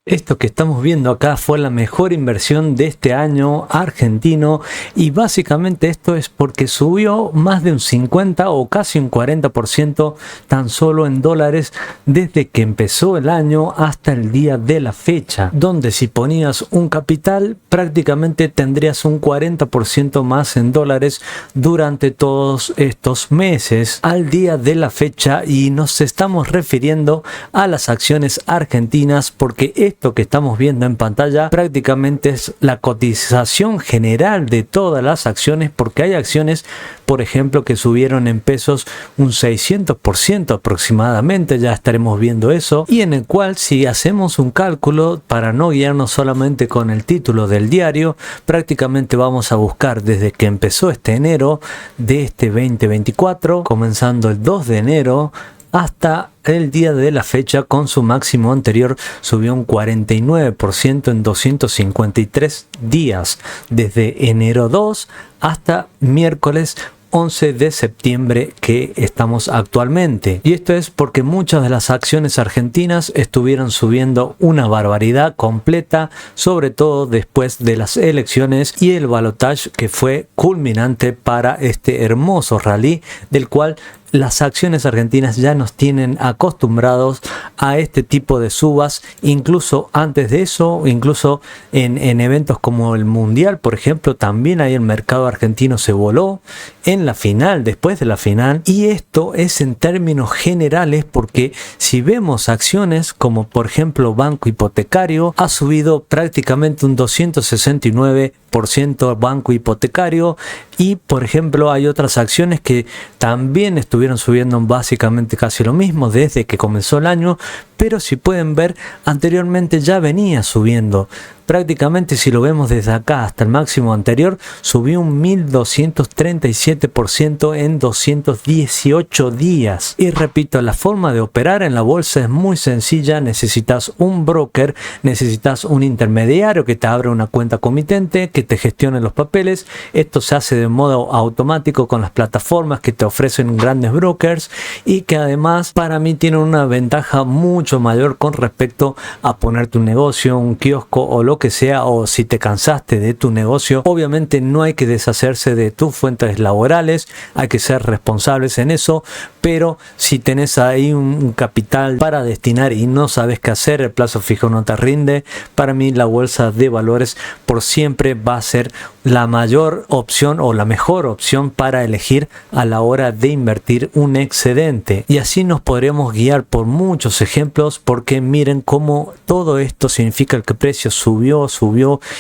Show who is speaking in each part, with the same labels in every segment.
Speaker 1: Esto que estamos viendo acá fue la mejor inversión de este año argentino y básicamente esto es porque subió más de un 50 o casi un 40% tan solo en dólares desde que empezó el año hasta el día de la fecha, donde si ponías un capital prácticamente tendrías un 40% más en dólares durante todos estos meses al día de la fecha, y nos estamos refiriendo a las acciones argentinas porque esto que estamos viendo en pantalla prácticamente es la cotización general de todas las acciones, porque hay acciones, por ejemplo, que subieron en pesos un 600% aproximadamente, ya estaremos viendo eso, y en el cual si hacemos un cálculo para no guiarnos solamente con el título del diario, prácticamente vamos a buscar desde que empezó este enero de este 2024, comenzando el 2 de enero, hasta el día de la fecha. Con su máximo anterior subió un 49% en 253 días, desde enero 2 hasta miércoles 11 de septiembre que estamos actualmente. Y esto es porque muchas de las acciones argentinas estuvieron subiendo una barbaridad completa, sobre todo después de las elecciones y el balotaje que fue culminante para este hermoso rally, del cual las acciones argentinas ya nos tienen acostumbrados a este tipo de subas, incluso antes de eso, incluso en eventos como el Mundial, por ejemplo, también ahí el mercado argentino se voló en la final, después de la final, y esto es en términos generales porque si vemos acciones como por ejemplo Banco Hipotecario, ha subido prácticamente un 269% Banco Hipotecario, y por ejemplo hay otras acciones que también estuvieron subiendo básicamente casi lo mismo desde que comenzó el año, pero si pueden ver anteriormente ya venía subiendo. Prácticamente si lo vemos desde acá hasta el máximo anterior, subió un 1237% en 218 días. Y repito, la forma de operar en la bolsa es muy sencilla. Necesitas un broker, necesitas un intermediario que te abra una cuenta comitente, que te gestione los papeles. Esto se hace de modo automático con las plataformas que te ofrecen grandes brokers, y que además para mí tienen una ventaja mucho mayor con respecto a ponerte un negocio, un kiosco o lo que sea, o si te cansaste de tu negocio. Obviamente no hay que deshacerse de tus fuentes laborales, hay que ser responsables en eso, pero si tenés ahí un capital para destinar y no sabes qué hacer, el plazo fijo no te rinde, para mí la bolsa de valores por siempre va a ser la mayor opción o la mejor opción para elegir a la hora de invertir un excedente. Y así nos podremos guiar por muchos ejemplos, porque miren cómo todo esto significa que el precio subió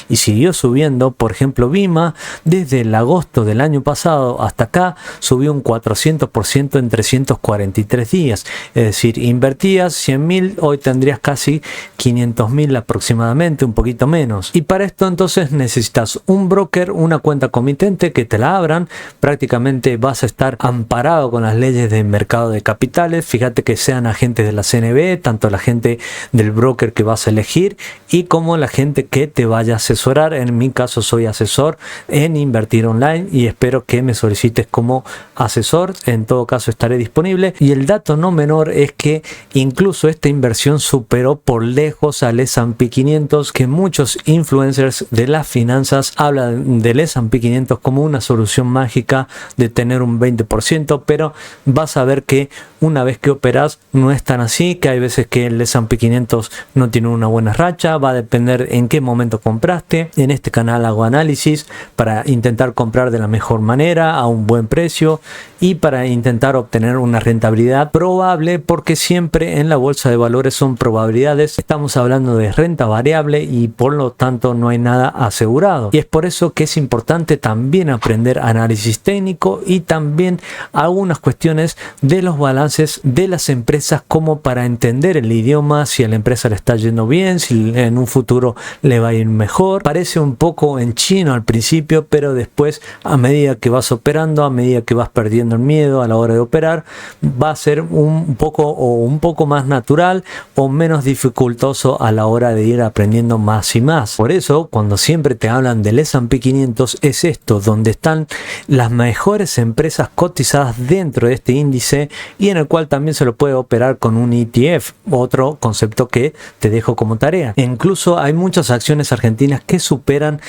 Speaker 1: y siguió subiendo. Por ejemplo, Vima desde el agosto del año pasado hasta acá subió un 400% en 343 días. Es decir, invertías 100.000, hoy tendrías casi 500.000 aproximadamente, un poquito menos. Y para esto entonces necesitas un broker, una cuenta comitente que te la abran. Prácticamente vas a estar amparado con las leyes del mercado de capitales. Fíjate que sean agentes de la CNB, tanto la gente del broker que vas a elegir y como la gente que te vaya a asesorar. En mi caso soy asesor en Invertir Online y espero que me solicites como asesor. En todo caso estaré disponible. Y el dato no menor es que incluso esta inversión superó por lejos al S&P 500, que muchos influencers de las finanzas hablan del S&P 500 como una solución mágica de tener un 20%, pero vas a ver que una vez que operas no es tan así, que hay veces que el S&P 500 no tiene una buena racha. Va a depender en qué momento compraste. En este canal hago análisis para intentar comprar de la mejor manera a un buen precio y para intentar obtener una rentabilidad probable, porque siempre en la bolsa de valores son probabilidades. Estamos hablando de renta variable y por lo tanto no hay nada asegurado, y es por eso que es importante también aprender análisis técnico y también algunas cuestiones de los balances de las empresas, como para entender el idioma, si a la empresa le está yendo bien, si en un futuro le va a ir mejor. Parece un poco en chino al principio, pero después, a medida que vas operando, a medida que vas perdiendo el miedo a la hora de operar, operar va a ser un poco más natural o menos dificultoso a la hora de ir aprendiendo más y más. Por eso, cuando siempre te hablan del S&P 500, es esto, donde están las mejores empresas cotizadas dentro de este índice y en el cual también se lo puede operar con un ETF, otro concepto que te dejo como tarea. E incluso hay muchas acciones argentinas que superan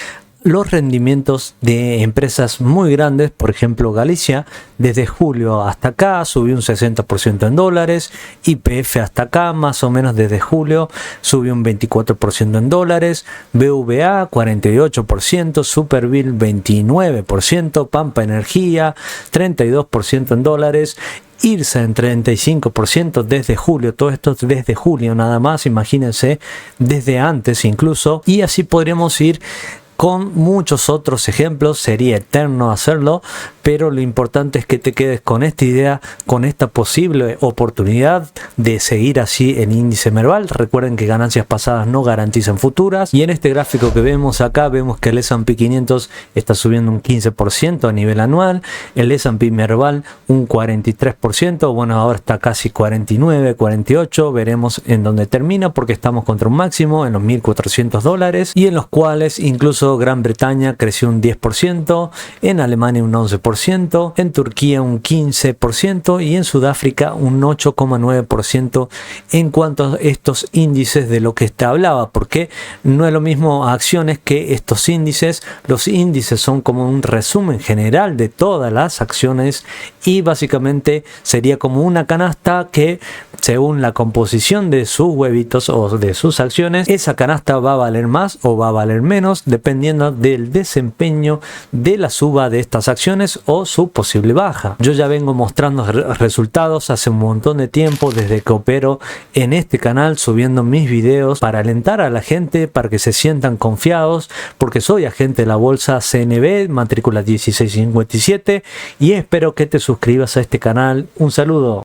Speaker 1: los rendimientos de empresas muy grandes. Por ejemplo, Galicia desde julio hasta acá subió un 60% en dólares, YPF hasta acá más o menos desde julio subió un 24% en dólares, BVA 48%, Superville 29%, Pampa Energía 32% en dólares, IRSA en 35% desde julio. Todo esto desde julio nada más, imagínense, desde antes incluso, y así podríamos ir con muchos otros ejemplos. Sería eterno hacerlo, pero lo importante es que te quedes con esta idea, con esta posible oportunidad de seguir así el índice Merval. Recuerden que ganancias pasadas no garantizan futuras, y en este gráfico que vemos acá vemos que el S&P 500 está subiendo un 15% a nivel anual, el S&P Merval un 43%, bueno, ahora está casi 49, 48, veremos en dónde termina porque estamos contra un máximo en los $1.400, y en los cuales incluso Gran Bretaña creció un 10%, en Alemania un 11%, en Turquía un 15% y en Sudáfrica un 8,9% en cuanto a estos índices de lo que te hablaba, porque no es lo mismo acciones que estos índices. Los índices son como un resumen general de todas las acciones y básicamente sería como una canasta que, según la composición de sus huevitos o de sus acciones, esa canasta va a valer más o va a valer menos dependiendo del desempeño de la suba de estas acciones o su posible baja. Yo ya vengo mostrando resultados hace un montón de tiempo, desde que opero en este canal subiendo mis videos para alentar a la gente, para que se sientan confiados, porque soy agente de la bolsa CNB, matrícula 1657, y espero que te suscribas a este canal. Un saludo.